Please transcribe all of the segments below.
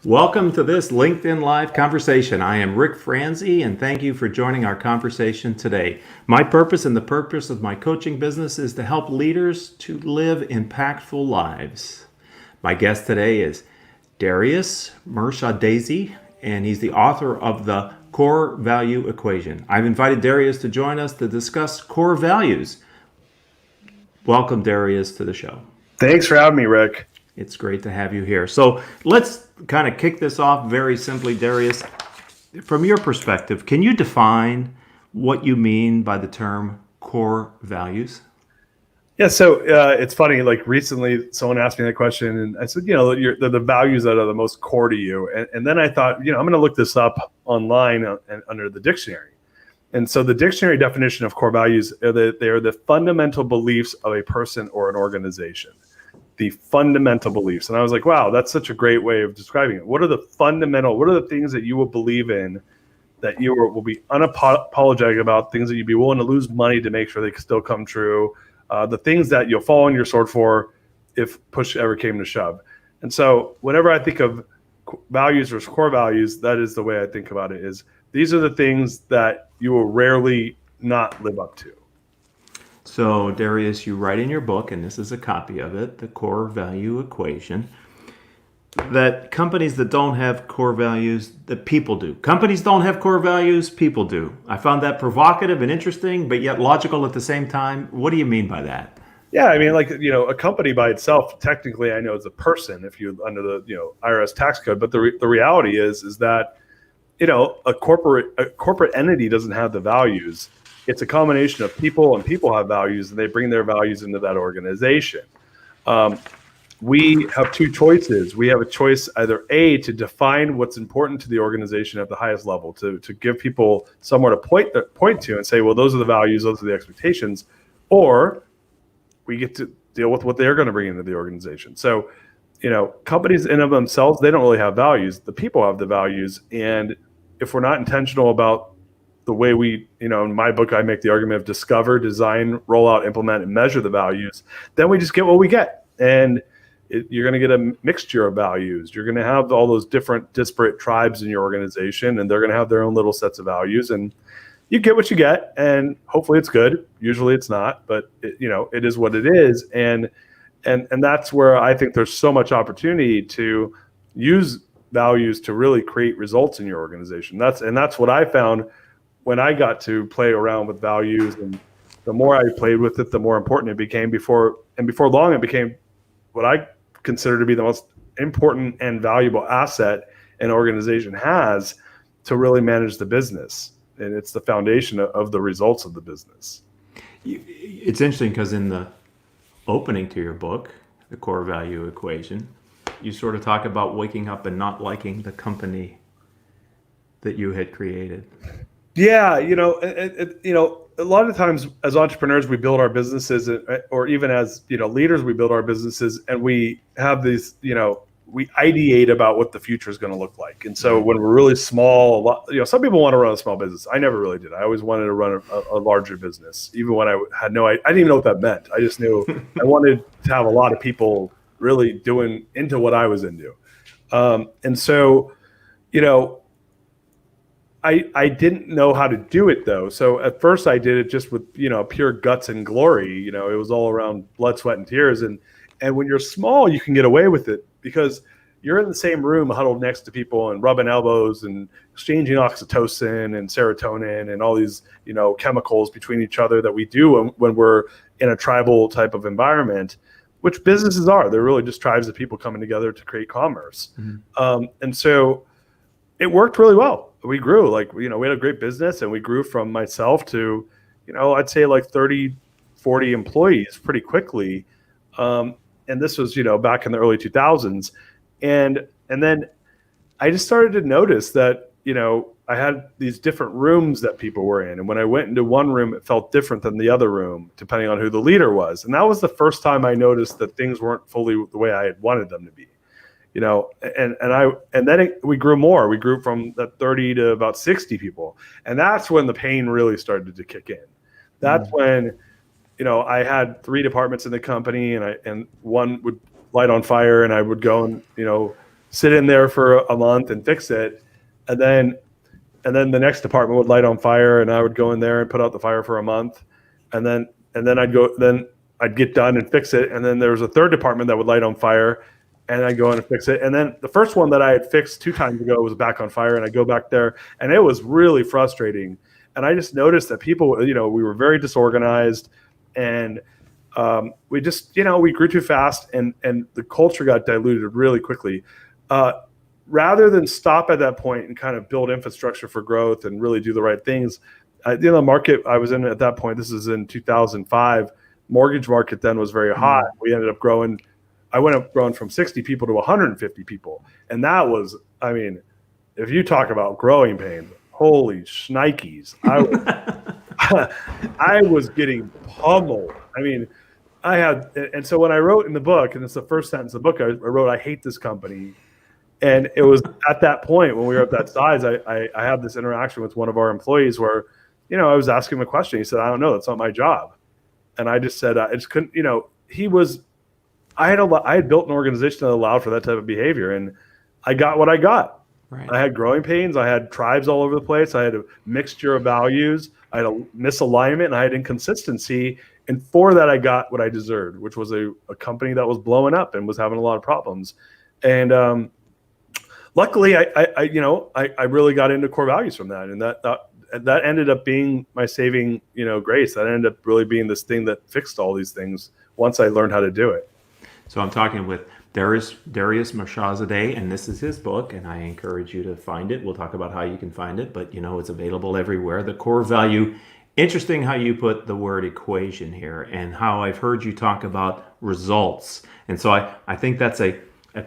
Welcome to this LinkedIn Live conversation. I am Ric Franzi, and thank you for joining our conversation today. My purpose and the purpose of my coaching business is to help leaders to live impactful lives. My guest today is Darius Mershadazy, and he's the author of the Core Value Equation. I've invited Darius to join us to discuss core values. Welcome, Darius, to the show. Thanks for having me, Ric. It's great to have you here. So let's kind of kick this off very simply, Darius. From your perspective, can you define what you mean by the term core values? Yeah, so it's funny. Like recently, someone asked me that question, and I said, the values that are the most core to you. And then I thought, I'm going to look this up online and under the dictionary. And so the dictionary definition of core values they are the fundamental beliefs of a person or an organization. The fundamental beliefs. And I was like, wow, that's such a great way of describing it. What are the things that you will believe in, that you will be unapologetic about, things that you'd be willing to lose money to make sure they can still come true, the things that you'll fall on your sword for if push ever came to shove. And so whenever I think of values or core values, that is the way I think about it, is these are the things that you will rarely not live up to. So, Darius, you write in your book, and this is a copy of it, the Core Value Equation, that companies that don't have core values, that people do. Companies don't have core values, people do. I found that provocative and interesting, but yet logical at the same time. What do you mean by that? Yeah, I mean, a company by itself, technically, I know is a person if you under the IRS tax code. But the reality is that a corporate entity doesn't have the values. It's a combination of people, and people have values, and they bring their values into that organization. We have two choices. We have a choice either A, to define what's important to the organization at the highest level, to give people somewhere to point to and say, well, those are the values, those are the expectations, or we get to deal with what they're going to bring into the organization. So, companies in of themselves, they don't really have values. The people have the values, and if we're not intentional about the way we, in my book, I make the argument of discover, design, roll out, implement, and measure the values, then we just get what we get. And you're going to get a mixture of values. You're going to have all those different disparate tribes in your organization, and they're going to have their own little sets of values. And you get what you get, and hopefully it's good. Usually it's not, but it is what it is. And that's where I think there's so much opportunity to use values to really create results in your organization. That's what I found when I got to play around with values, and the more I played with it, the more important it became. Before long, it became what I consider to be the most important and valuable asset an organization has to really manage the business. And it's the foundation of the results of the business. It's interesting because in the opening to your book, The Core Value Equation, you sort of talk about waking up and not liking the company that you had created. Yeah, a lot of times as entrepreneurs, we build our businesses, or even as leaders, we build our businesses, and we have these, we ideate about what the future is going to look like. And so when we're really small, some people want to run a small business. I never really did. I always wanted to run a larger business, even when I had I didn't even know what that meant. I just knew I wanted to have a lot of people really doing into what I was into. And so, I didn't know how to do it though. So at first I did it just with, pure guts and glory. It was all around blood, sweat, and tears. And when you're small, you can get away with it because you're in the same room huddled next to people and rubbing elbows and exchanging oxytocin and serotonin and all these, chemicals between each other that we do when we're in a tribal type of environment, which businesses are. They're really just tribes of people coming together to create commerce. Mm-hmm. And so it worked really well. We grew, we had a great business, and we grew from myself to, I'd say 30, 40 employees pretty quickly. And this was, back in the early 2000s. And then I just started to notice that, I had these different rooms that people were in. And when I went into one room, it felt different than the other room, depending on who the leader was. And that was the first time I noticed that things weren't fully the way I had wanted them to be. And then we grew more. We grew from that 30 to about 60 people. And that's when the pain really started to kick in. That's when, I had 3 departments in the company, and one would light on fire, and I would go and, sit in there for a month and fix it, and then the next department would light on fire, and I would go in there and put out the fire for a month, and then I'd get done and fix it, and then there was a third department that would light on fire, and I'd go in and fix it, and then the first one that I had fixed 2 times ago was back on fire, and I go back there, and it was really frustrating. And I just noticed that people, we were very disorganized, and we just, we grew too fast, and the culture got diluted really quickly. Rather than stop at that point and kind of build infrastructure for growth and really do the right things, the market I was in at that point, this is in 2005, mortgage market then was very hot. We ended up growing. I went up growing from 60 people to 150 people. And that was, if you talk about growing pains, holy shnikes. I was getting pummeled. And so when I wrote in the book, and it's the first sentence of the book, I wrote, I hate this company. And it was at that point when we were at that size, I had this interaction with one of our employees where, I was asking him a question. He said, I don't know, that's not my job. And I just said, I just couldn't, I had built an organization that allowed for that type of behavior, and I got what I got. Right. I had growing pains. I had tribes all over the place. I had a mixture of values. I had a misalignment, and I had inconsistency. And for that, I got what I deserved, which was a company that was blowing up and was having a lot of problems. And luckily, I really got into core values from that, and that ended up being my saving, grace. That ended up really being this thing that fixed all these things once I learned how to do it. So I'm talking with Darius Mirshahzadeh, and this is his book, and I encourage you to find it. We'll talk about how you can find it, but it's available everywhere. The Core Value. Interesting how you put the word equation here, and how I've heard you talk about results. And so I think that's a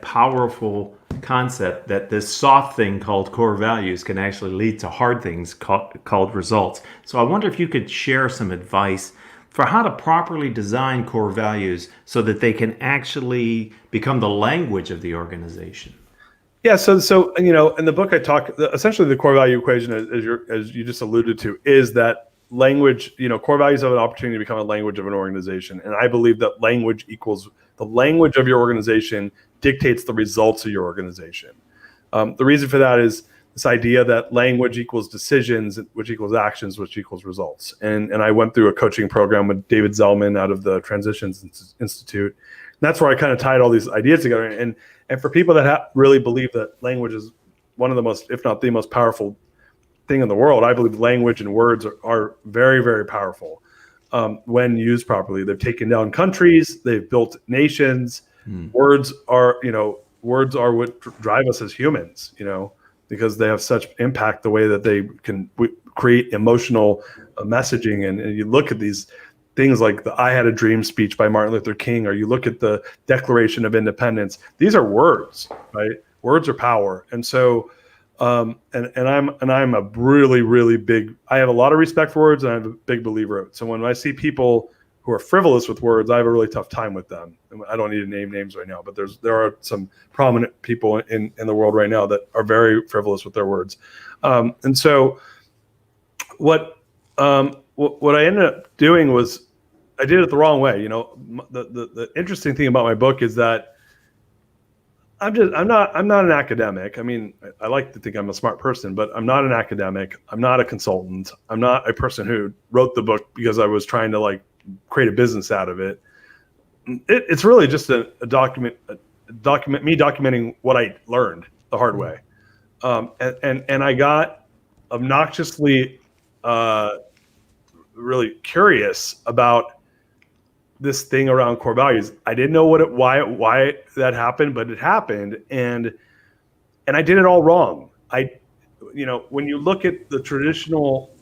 powerful concept, that this soft thing called core values can actually lead to hard things called results. So I wonder if you could share some advice for how to properly design core values so that they can actually become the language of the organization. Yeah, so in the book I talk, essentially the core value equation, as you just alluded to, is that language. Core values have an opportunity to become a language of an organization, and I believe that language equals the language of your organization dictates the results of your organization. The reason for that is this idea that language equals decisions, which equals actions, which equals results. And I went through a coaching program with David Zellman out of the Transitions Institute. And that's where I kind of tied all these ideas together. And for people that really believe that language is one of the most, if not the most powerful thing in the world, I believe language and words are very, very powerful when used properly. They've taken down countries, they've built nations. Words are what drive us as humans, because they have such impact the way that they can create emotional messaging. And you look at these things like the I Had a Dream speech by Martin Luther King, or you look at the Declaration of Independence. These are words, right? Words are power. And so I'm a really, really big, I have a lot of respect for words, and I'm a big believer of it. So when I see people who are frivolous with words, I have a really tough time with them. I don't need to name names right now, but there are some prominent people in the world right now that are very frivolous with their words. And so what I ended up doing was I did it the wrong way. The interesting thing about my book is that I'm not an academic. I like to think I'm a smart person, but I'm not an academic. I'm not a consultant. I'm not a person who wrote the book because I was trying to create a business out of it. It's really just a document, me documenting what I learned the hard way. And I got obnoxiously really curious about this thing around core values. I didn't know why that happened, but it happened, and I did it all wrong. When you look at the traditional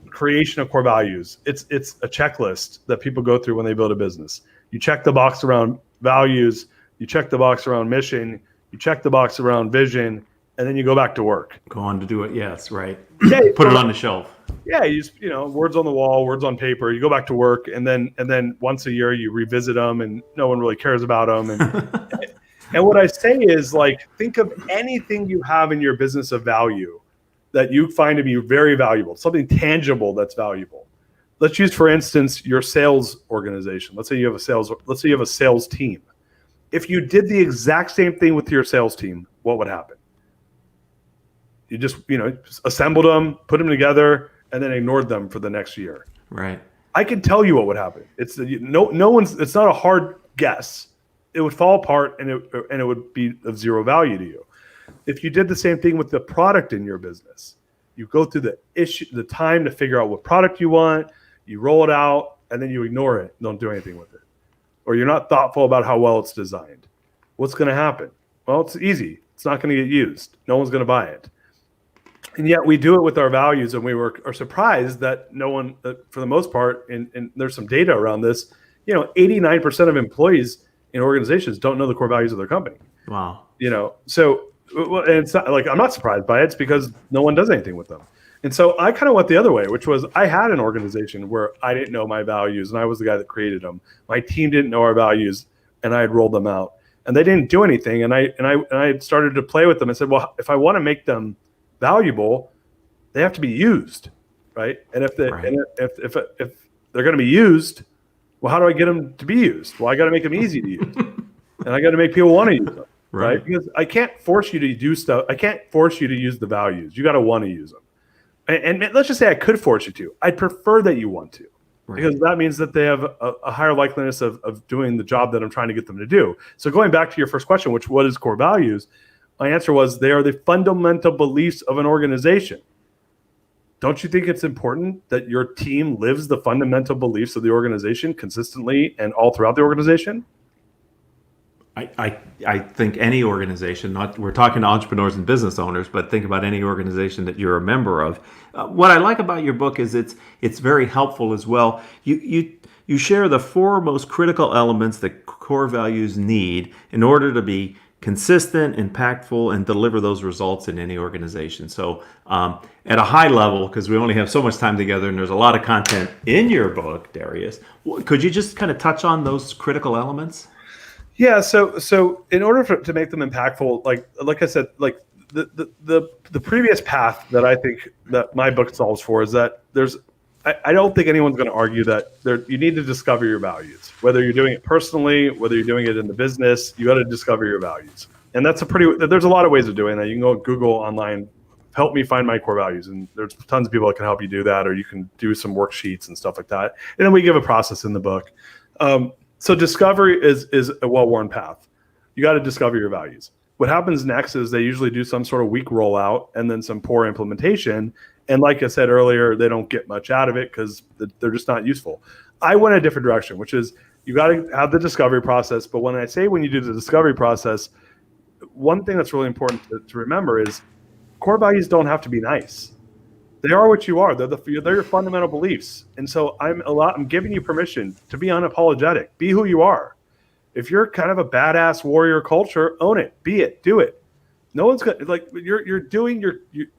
creation of core values, it's a checklist that people go through when they build a business. You check the box around values, you check the box around mission, you check the box around vision, and then you go back to work. Go on to do it. Yes, right. Yeah, put it on the shelf. Yeah, you just, words on the wall, words on paper. You go back to work, and then once a year you revisit them, and no one really cares about them. And and what I say is, think of anything you have in your business of value that you find to be very valuable, something tangible that's valuable. Let's use, for instance, your sales organization. Let's say you have a sales team, If you did the exact same thing with your sales team, what would happen? You just, assembled them, put them together, and then ignored them for the next year. Right. I can tell you what would happen. It's it's not a hard guess. It would fall apart and it would be of zero value to you. If you did the same thing with the product in your business, you go through the time to figure out what product you want, you roll it out, and then you ignore it, don't do anything with it. Or you're not thoughtful about how well it's designed. What's going to happen? Well, it's easy. It's not going to get used. No one's going to buy it. And yet we do it with our values, and we are surprised that no one, for the most part, and there's some data around this, 89% of employees in organizations don't know the core values of their company. Wow. So and it's not like I'm not surprised by it. It's because no one does anything with them. And so I kind of went the other way, which was I had an organization where I didn't know my values, and I was the guy that created them. My team didn't know our values, and I had rolled them out, and they didn't do anything. And I started to play with them. I said, well, if I want to make them valuable, they have to be used, right? And if they're going to be used, well, how do I get them to be used? Well, I got to make them easy to use, and I got to make people want to use them, right? Because I can't force you to do stuff. I can't force you to use the values. You got to want to use them. And let's just say I could force you to. I'd prefer that you want to, because that means that they have a higher likeliness of doing the job that I'm trying to get them to do. So going back to your first question, what is core values? My answer was they are the fundamental beliefs of an organization. Don't you think it's important that your team lives the fundamental beliefs of the organization consistently and all throughout the organization? I think any organization, we're talking to entrepreneurs and business owners, but think about any organization that you're a member of. What I like about your book is it's very helpful as well. You share the 4 most critical elements that core values need in order to be consistent, impactful, and deliver those results in any organization. So at a high level, because we only have so much time together and there's a lot of content in your book, Darius, could you just kind of touch on those critical elements? Yeah. So in order to make them impactful, like I said, like the previous path that I think that my book solves for is that I don't think anyone's going to argue that you need to discover your values. Whether you're doing it personally, whether you're doing it in the business, you got to discover your values. And there's a lot of ways of doing that. You can go Google online, help me find my core values. And there's tons of people that can help you do that, or you can do some worksheets and stuff like that. And then we give a process in the book. So discovery is a well-worn path. You got to discover your values. What happens next is they usually do some sort of weak rollout and then some poor implementation. And like I said earlier, they don't get much out of it because they're just not useful. I went a different direction, which is you got to have the discovery process. But when you do the discovery process, one thing that's really important to remember is core values don't have to be nice. They are what you are. They're your fundamental beliefs. And so I'm giving you permission to be unapologetic. Be who you are. If you're kind of a badass warrior culture, own it. Be it. Do it. No one's going to you're doing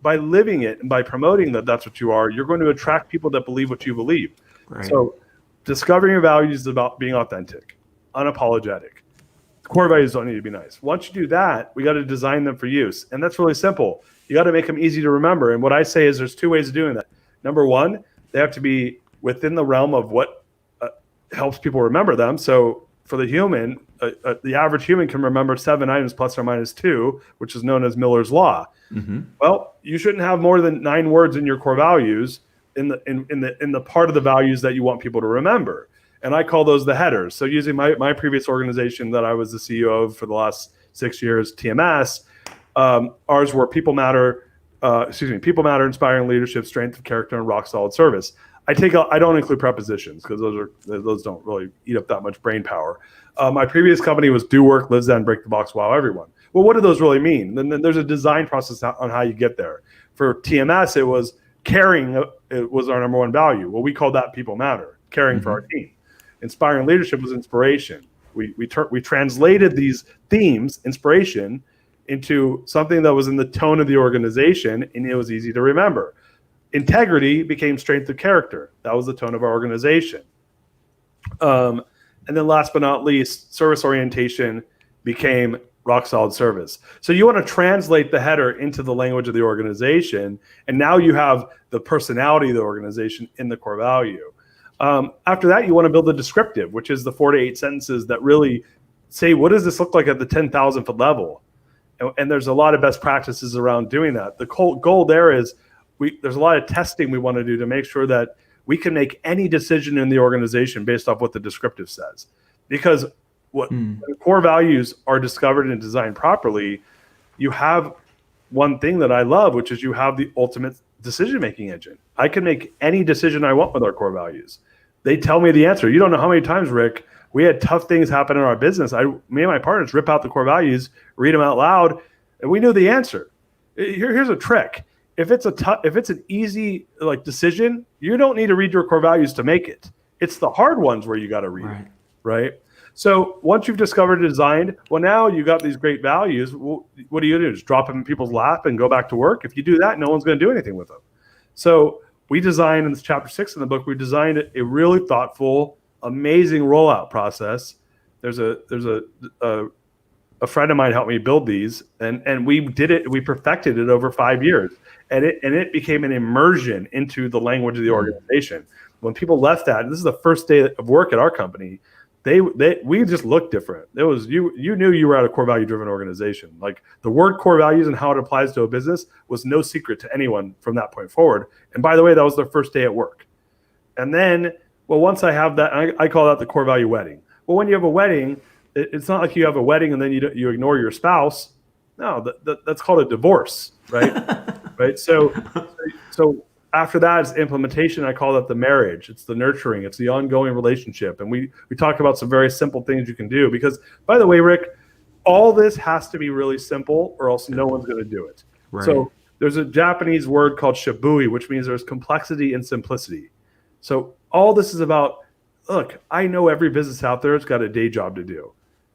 by living it and by promoting that's what you are. You're going to attract people that believe what you believe. Right. So discovering your values is about being authentic, unapologetic. Core values don't need to be nice. Once you do that, we got to design them for use. And that's really simple. You got to make them easy to remember. And what I say is there's 2 ways of doing that. Number one, they have to be within the realm of what helps people remember them. So for the human, the average human can remember 7 items plus or minus 2, which is known as Miller's Law. Mm-hmm. Well, you shouldn't have more than 9 words in your core values in the part of the values that you want people to remember. And I call those the headers. So using my previous organization that I was the CEO of for the last 6 years, TMS, ours were people matter, inspiring leadership, strength of character, and rock solid service. I don't include prepositions because those don't really eat up that much brain power. My previous company was do work, live zen, break the box, wow everyone. Well, what do those really mean? Then there's a design process on how you get there. For TMS, it was caring. It was our number 1 value. Well, we called that people matter, caring mm-hmm. for our team. Inspiring leadership was inspiration. We translated these themes, inspiration, into something that was in the tone of the organization, and it was easy to remember. Integrity became strength of character. That was the tone of our organization. And then last but not least, service orientation became rock solid service. So you want to translate the header into the language of the organization, and now you have the personality of the organization in the core value. After that, you want to build a descriptive, which is the 4 to 8 sentences that really say, what does this look like at the 10,000 foot level? And there's a lot of best practices around doing that. The goal there is there's a lot of testing we want to do to make sure that we can make any decision in the organization based off what the descriptive says. Because when core values are discovered and designed properly, you have one thing that I love, which is you have the ultimate decision-making engine. I can make any decision I want with our core values. They tell me the answer. You don't know how many times, Rick, we had tough things happen in our business. Me and my partners rip out the core values, read them out loud, and we knew the answer. Here's a trick. If it's an easy decision, you don't need to read your core values to make it. It's the hard ones where you got to read it, right? So once you've discovered and designed, well, now you got these great values. Well, what do you do? Just drop them in people's lap and go back to work? If you do that, no one's going to do anything with them. So we designed, in this chapter 6 in the book, we designed a really thoughtful, amazing rollout process. There's a friend of mine helped me build these, and we did it. We perfected it over 5 years, and it became an immersion into the language of the organization. When people left that, and this is the first day of work at our company, we just looked different. It was you knew you were at a core value driven organization. Like the word core values and how it applies to a business was no secret to anyone from that point forward. And by the way, that was their first day at work. And then, well, once I have that, I call that the core value wedding. Well, when you have a wedding, it's not like you have a wedding and then you ignore your spouse. No, that's called a divorce, right? Right. So after that is implementation. I call that the marriage. It's the nurturing. It's the ongoing relationship. And we talk about some very simple things you can do because, by the way, Rick, all this has to be really simple or else no one's going to do it. Right. So there's a Japanese word called shibui, which means there's complexity and simplicity. So all this is about, look, I know every business out there has got a day job to do.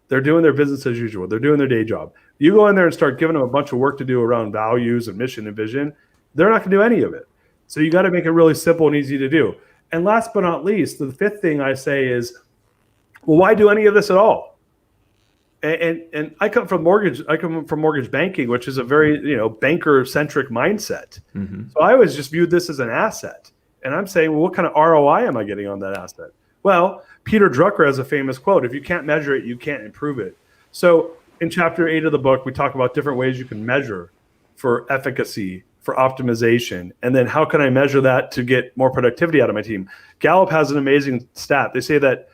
They're doing their business as usual. They're doing their day job. You go in there and start giving them a bunch of work to do around values and mission and vision, they're not going to do any of it. So you got to make it really simple and easy to do. And last but not least, the fifth thing I say is, well, why do any of this at all? And I come from mortgage banking, which is a very banker-centric mindset. Mm-hmm. So I always just viewed this as an asset. And I'm saying, well, what kind of ROI am I getting on that asset? Well, Peter Drucker has a famous quote: if you can't measure it, you can't improve it. So in chapter 8 of the book, we talk about different ways you can measure for efficacy, for optimization, and then how can I measure that to get more productivity out of my team? Gallup has an amazing stat. They say that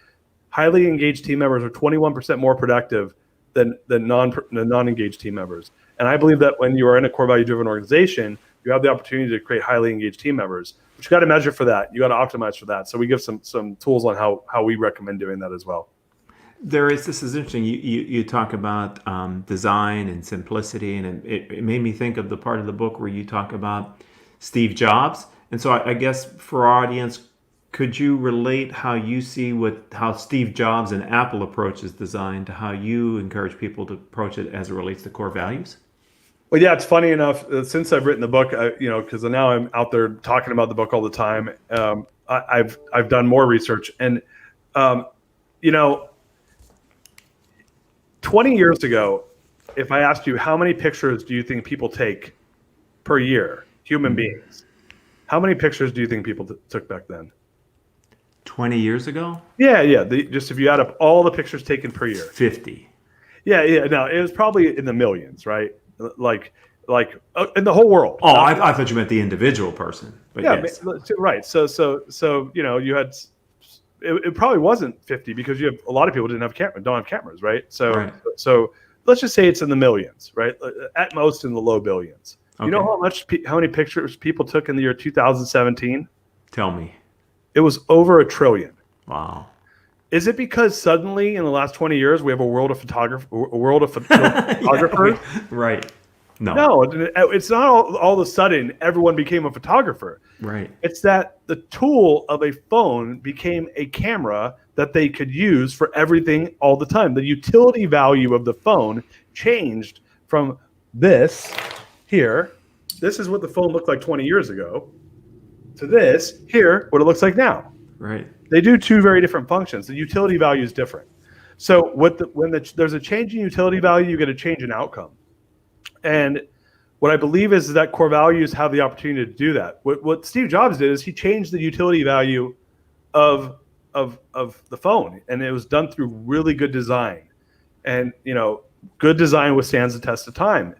highly engaged team members are 21% more productive than non-engaged team members. And I believe that when you are in a core value-driven organization, you have the opportunity to create highly engaged team members. But you got to measure for that. You got to optimize for that. So we give some tools on how we recommend doing that as well. This is interesting. You talk about design and simplicity, and it made me think of the part of the book where you talk about Steve Jobs. And so I guess for our audience, could you relate how you see how Steve Jobs and Apple approaches design to how you encourage people to approach it as it relates to core values? Well, yeah, it's funny enough. Since I've written the book, because now I'm out there talking about the book all the time. I've done more research, and 20 years ago, if I asked you how many pictures do you think people take per year, human beings, how many pictures do you think people took back then? 20 years ago? Yeah. Just if you add up all the pictures taken per year. 50. Yeah. No, it was probably in the millions, right? Like in the whole world. Oh, I thought you meant the individual person. But yeah, yes. Right. So you had. It probably wasn't 50 because you have a lot of people don't have cameras, right? So let's just say it's in the millions, right? At most in the low billions. Okay. You know how many pictures people took in the year 2017? Tell me. It was over 1 trillion. Wow. Is it because suddenly in the last 20 years we have a world of photographers? Yeah, right. No, it's not all of a sudden everyone became a photographer. Right. It's that the tool of a phone became a camera that they could use for everything all the time. The utility value of the phone changed from this here. This is what the phone looked like 20 years ago to this here, what it looks like now. Right. They do two very different functions. The utility value is different. So when there's a change in utility value, you get a change in outcome. And what I believe is that core values have the opportunity to do that. What Steve Jobs did is he changed the utility value of the phone, and it was done through really good design. And, good design withstands the test of time.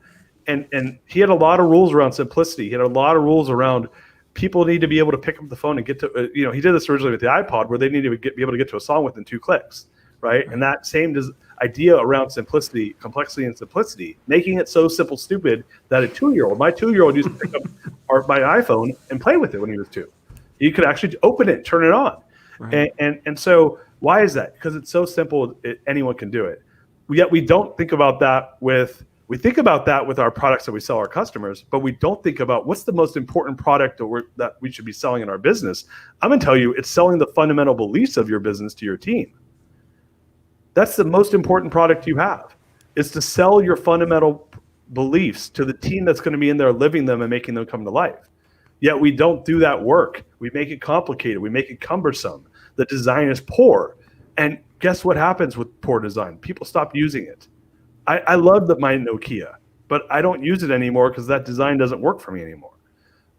And he had a lot of rules around simplicity. He had a lot of rules around people need to be able to pick up the phone and get to, he did this originally with the iPod where they need to be able to get to a song within 2 clicks, right? And that same idea around simplicity, complexity, and simplicity, making it so simple, stupid that my 2-year-old used to pick up my iPhone and play with it when he was 2. He could actually open it, turn it on. Right. And so why is that? Because it's so simple, anyone can do it. Yet we don't think about that we think about that with our products that we sell our customers, but we don't think about what's the most important product that we should be selling in our business. I'm going to tell you, it's selling the fundamental beliefs of your business to your team. That's the most important product you have, is to sell your fundamental beliefs to the team that's going to be in there living them and making them come to life. Yet we don't do that work. We make it complicated. We make it cumbersome. The design is poor. And guess what happens with poor design? People stop using it. I love my Nokia, but I don't use it anymore because that design doesn't work for me anymore.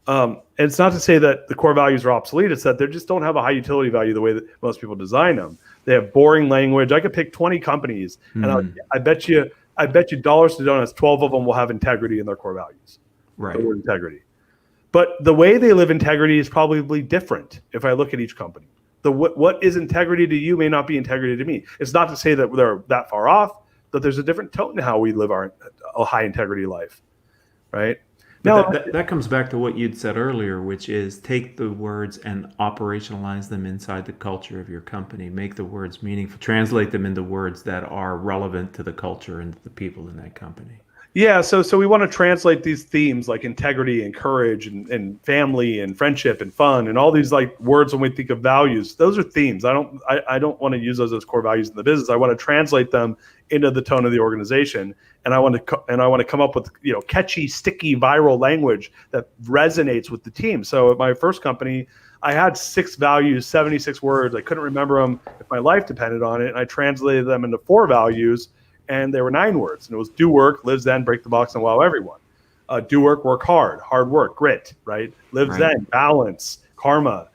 And it's not to say that the core values are obsolete. It's that they just don't have a high utility value the way that most people design them. They have boring language. I could pick 20 companies, and I bet you dollars to donuts, 12 of them will have integrity in their core values. Right. The word integrity. But the way they live integrity is probably different if I look at each company. What is integrity to you may not be integrity to me. It's not to say that they're that far off, but there's a different tone to how we live a high integrity life, right? Now that comes back to what you'd said earlier, which is take the words and operationalize them inside the culture of your company. Make the words meaningful. Translate them into words that are relevant to the culture and the people in that company. Yeah, so we want to translate these themes like integrity and courage and family and friendship and fun and all these like words when we think of values. Those are themes. I don't want to use those as core values in the business. I want to translate them into the tone of the organization, and I want to come up with catchy, sticky, viral language that resonates with the team. So at my first company, I had 6 values, 76 words. I couldn't remember them if my life depended on it, and I translated them into 4 values. And there were 9 words, and it was do work, live zen, break the box, and wow everyone. Do work hard work, grit, right? Live zen, balance, karma,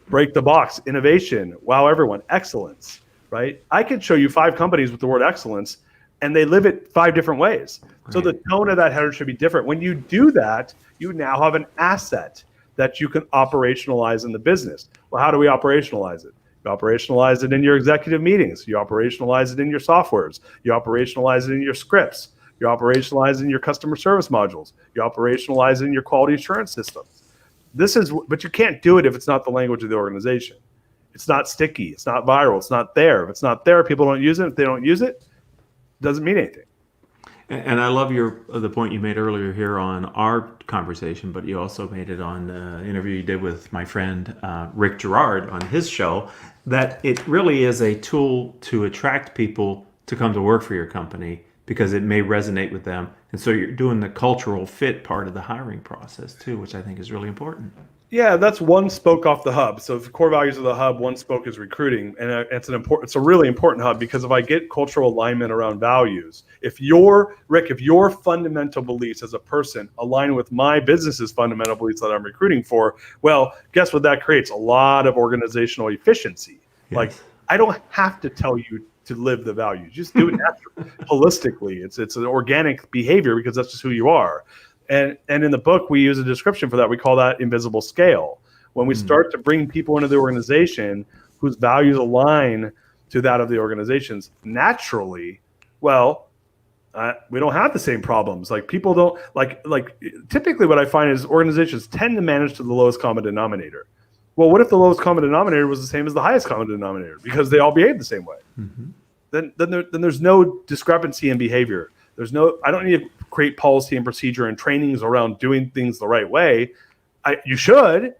break the box, innovation, wow everyone, excellence, right? I could show you 5 companies with the word excellence, and they live it 5 different ways. Right. So the tone of that header should be different. When you do that, you now have an asset that you can operationalize in the business. Well, how do we operationalize it? You operationalize it in your executive meetings. You operationalize it in your softwares. You operationalize it in your scripts. You operationalize it in your customer service modules. You operationalize it in your quality assurance systems. But you can't do it if it's not the language of the organization. It's not sticky. It's not viral. It's not there. If it's not there, people don't use it. If they don't use it, it doesn't mean anything. And I love the point you made earlier here on our conversation, but you also made it on the interview you did with my friend Rick Gerard on his show, that it really is a tool to attract people to come to work for your company because it may resonate with them. And so you're doing the cultural fit part of the hiring process too, which I think is really important. Yeah, that's one spoke off the hub. So if the core values of the hub, one spoke is recruiting, and it's a really important hub because if I get cultural alignment around values, if your fundamental beliefs as a person align with my business's fundamental beliefs that I'm recruiting for, well, guess what that creates? A lot of organizational efficiency. Yes. Like I don't have to tell you to live the values; just do it naturally, holistically. It's an organic behavior because that's just who you are. And in the book, we use a description for that. We call that invisible scale. When we start to bring people into the organization whose values align to that of the organizations, naturally, well, we don't have the same problems. Like people don't like typically what I find is organizations tend to manage to the lowest common denominator. Well, what if the lowest common denominator was the same as the highest common denominator because they all behave the same way? Mm-hmm. Then there's no discrepancy in behavior. I don't need to create policy and procedure and trainings around doing things the right way. You should,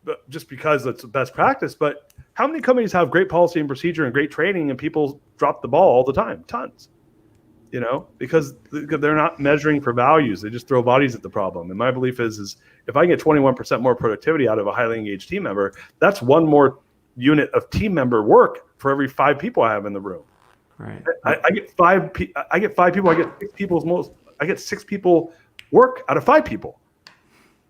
but just because it's the best practice. But how many companies have great policy and procedure and great training and people drop the ball all the time? Tons, because they're not measuring for values. They just throw bodies at the problem. And my belief is if I get 21% more productivity out of a highly engaged team member, that's one more unit of team member work for every 5 people I have in the room. Right. I get 5 people. I get 6 people work out of 5 people.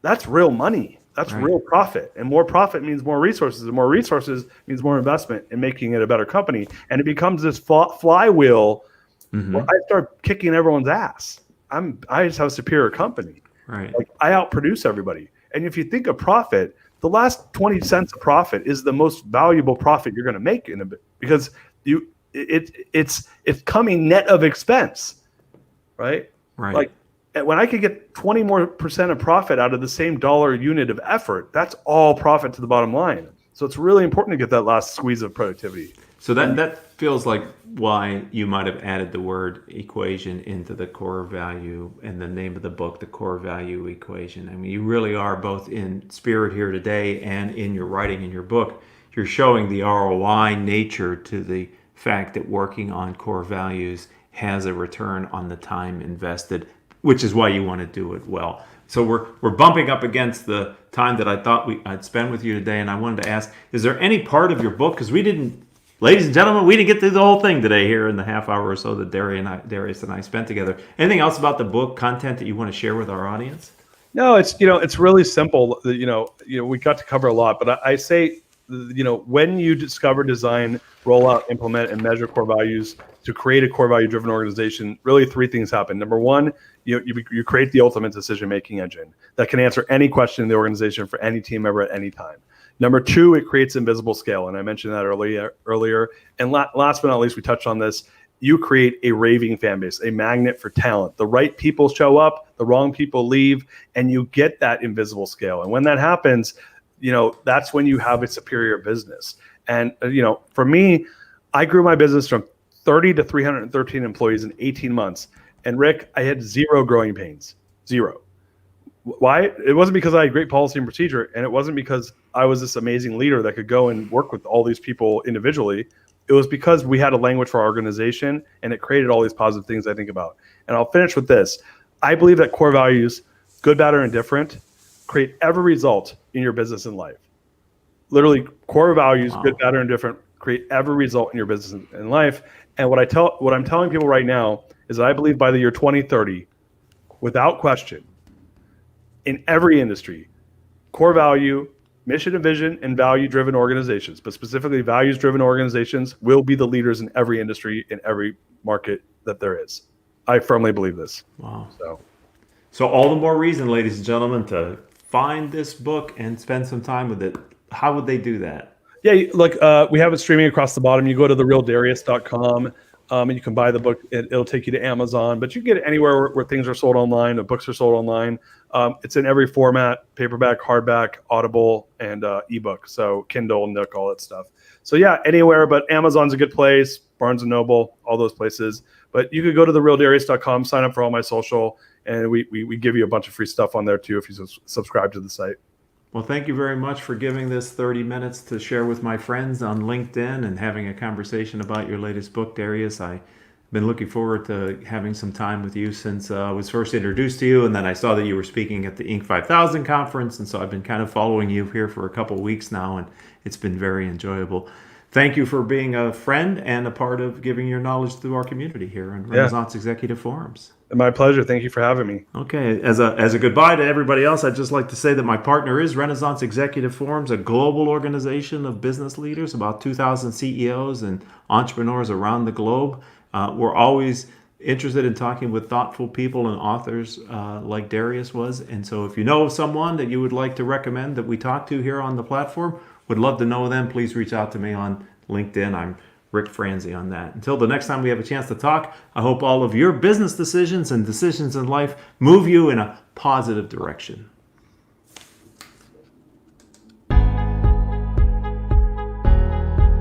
That's real money. That's real profit. And more profit means more resources. And more resources means more investment in making it a better company. And it becomes this flywheel where I start kicking everyone's ass. I just have a superior company. Right. Like I outproduce everybody. And if you think of profit, the last 20 cents of profit is the most valuable profit you're going to make in a bit, because it's coming net of expense, right? Right. Like when I could get 20% more of profit out of the same dollar unit of effort, that's all profit to the bottom line. So it's really important to get that last squeeze of productivity. So that feels like why you might have added the word equation into the core value and the name of the book, the core value equation. I mean, you really are, both in spirit here today and in your writing in your book, you're showing the ROI nature to the fact that working on core values has a return on the time invested, which is why you want to do it well. So we're bumping up against the time that I thought I'd spend with you today, and I wanted to ask, is there any part of your book, because ladies and gentlemen, we didn't get through the whole thing today here in the half hour or so that Darius and I spent together. Anything else about the book, content that you want to share with our audience? No, it's really simple. We got to cover a lot, but I say, when you discover, design, roll out, implement, and measure core values to create a core value driven organization, really three things happen. Number one, you create the ultimate decision making engine that can answer any question in the organization for any team member at any time. Number two, it creates invisible scale, and I mentioned that earlier. And last but not least, we touched on this. You create a raving fan base, a magnet for talent. The right people show up, the wrong people leave, and you get that invisible scale. And when that happens, that's when you have a superior business. And for me, I grew my business from 30 to 313 employees in 18 months. And Rick, I had zero growing pains, zero. Why? It wasn't because I had great policy and procedure, and it wasn't because I was this amazing leader that could go and work with all these people individually. It was because we had a language for our organization, and it created all these positive things I think about. And I'll finish with this. I believe that core values, good, bad, or indifferent, create every result in your business and life. Literally, core values, good, bad, or indifferent, create every result in your business and life. And what I'm telling people right now is that I believe by the year 2030, without question, in every industry, core value, mission and vision, and value-driven organizations, but specifically values-driven organizations, will be the leaders in every industry, in every market that there is. I firmly believe this. Wow. So all the more reason, ladies and gentlemen, to find this book and spend some time with it. How would they do that? Yeah, look, we have it streaming across the bottom. You go to therealdarius.com. And you can buy the book. It'll take you to Amazon, but you can get it anywhere where things are sold online, the books are sold online. It's in every format: paperback, hardback, Audible, and ebook. So Kindle, Nook, all that stuff. So yeah, anywhere, but Amazon's a good place, Barnes & Noble, all those places. But you could go to therealdarius.com, sign up for all my social, and we give you a bunch of free stuff on there too if you subscribe to the site. Well, thank you very much for giving this 30 minutes to share with my friends on LinkedIn and having a conversation about your latest book, Darius. I've been looking forward to having some time with you since I was first introduced to you, and then I saw that you were speaking at the Inc. 5000 conference, and so I've been kind of following you here for a couple of weeks now, and it's been very enjoyable. Thank you for being a friend and a part of giving your knowledge to our community here in Renaissance Executive Forums. My pleasure. Thank you for having me. Okay. As a goodbye to everybody else, I'd just like to say that my partner is Renaissance Executive Forums, a global organization of business leaders, about 2,000 CEOs and entrepreneurs around the globe. We're always interested in talking with thoughtful people and authors like Darius was. And so if you know of someone that you would like to recommend that we talk to here on the platform, would love to know them, please reach out to me on LinkedIn. I'm Ric Franzi on that. Until the next time we have a chance to talk, I hope all of your business decisions and decisions in life move you in a positive direction.